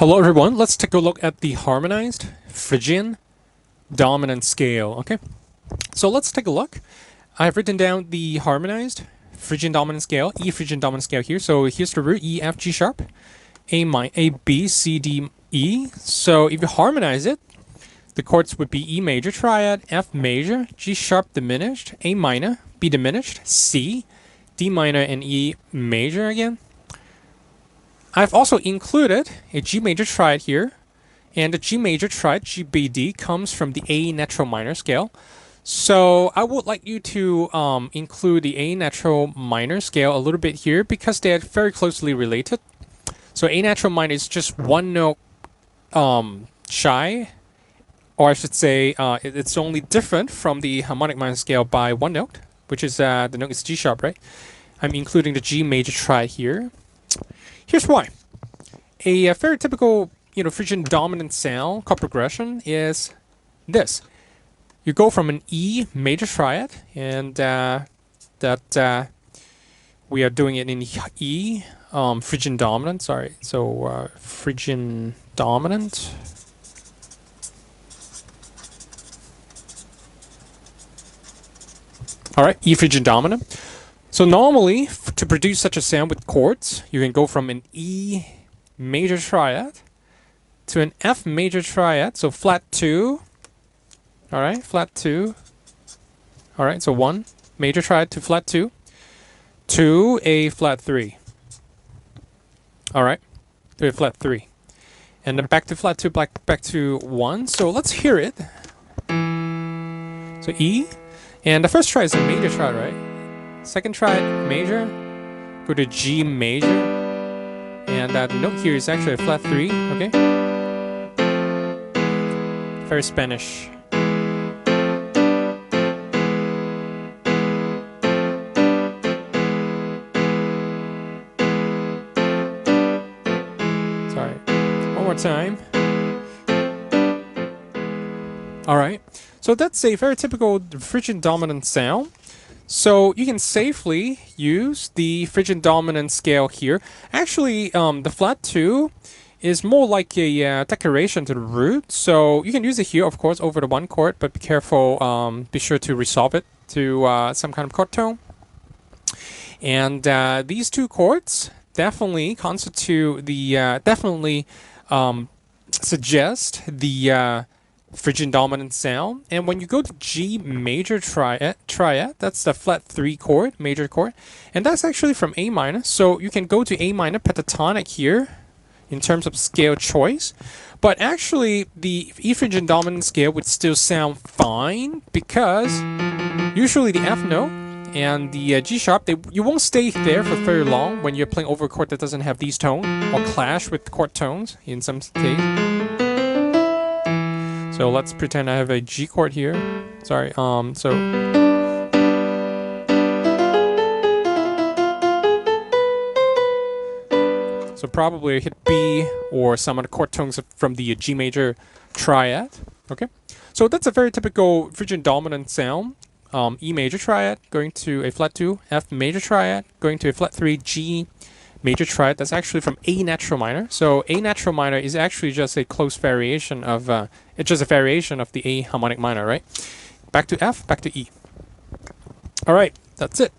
Hello everyone, let's take a look at the harmonized Phrygian dominant scale, okay? So let's take a look. I've written down the harmonized Phrygian dominant scale, E Phrygian dominant scale here. So here's the root, E, F, G sharp, A, B, C, D, E. So if you harmonize it, the chords would be E major triad, F major, G sharp diminished, A minor, B diminished, C, D minor, and E major again. I've also included a G major triad here, and the G major triad, GBD, comes from the A natural minor scale. So I would like you to include the A natural minor scale a little bit here because they are very closely related. So A natural minor is just one note shy, or I should say it's only different from the harmonic minor scale by one note, which is the note is G sharp, right? I'm including the G major triad here. Here's why. A very typical, Phrygian dominant sound chord progression is this. You go from an E major triad, and we are doing it in E, Phrygian dominant. Sorry, so Phrygian dominant. All right, E Phrygian dominant. So normally, to produce such a sound with chords, you can go from an E major triad to an F major triad, so flat 2. All right, flat 2. All right, so 1 major triad to flat 2 to a flat 3. All right, to a flat 3. And then back to flat 2, back to 1. So let's hear it. So E, and the first triad is a major triad, right? Second triad major, go to G major, and the note here is actually a flat 3, okay? Very Spanish. Sorry, one more time. Alright, so that's a very typical Phrygian dominant sound. So you can safely use the Phrygian dominant scale here. Actually, the flat 2 is more like a decoration to the root. So you can use it here, of course, over the one chord, but be careful, be sure to resolve it to some kind of chord tone. And these two chords definitely constitute the, suggest the Phrygian dominant sound. And when you go to G major triad, that's the flat 3 chord, major chord, and that's actually from A minor. So you can go to A minor pentatonic here in terms of scale choice, but actually the E Phrygian dominant scale would still sound fine because usually the F note and the G sharp, you won't stay there for very long when you're playing over a chord that doesn't have these tones or clash with chord tones in some case. So let's pretend I have a G chord here. Sorry, so probably I hit B or some of the chord tones from the G major triad. Okay, so that's a very typical Phrygian dominant sound. E major triad going to a flat 2, F major triad going to a flat 3, G major triad. That's actually from A natural minor. So A natural minor is actually just a close variation of it's just a variation of the A harmonic minor, right? Back to F, back to E. All right, that's it.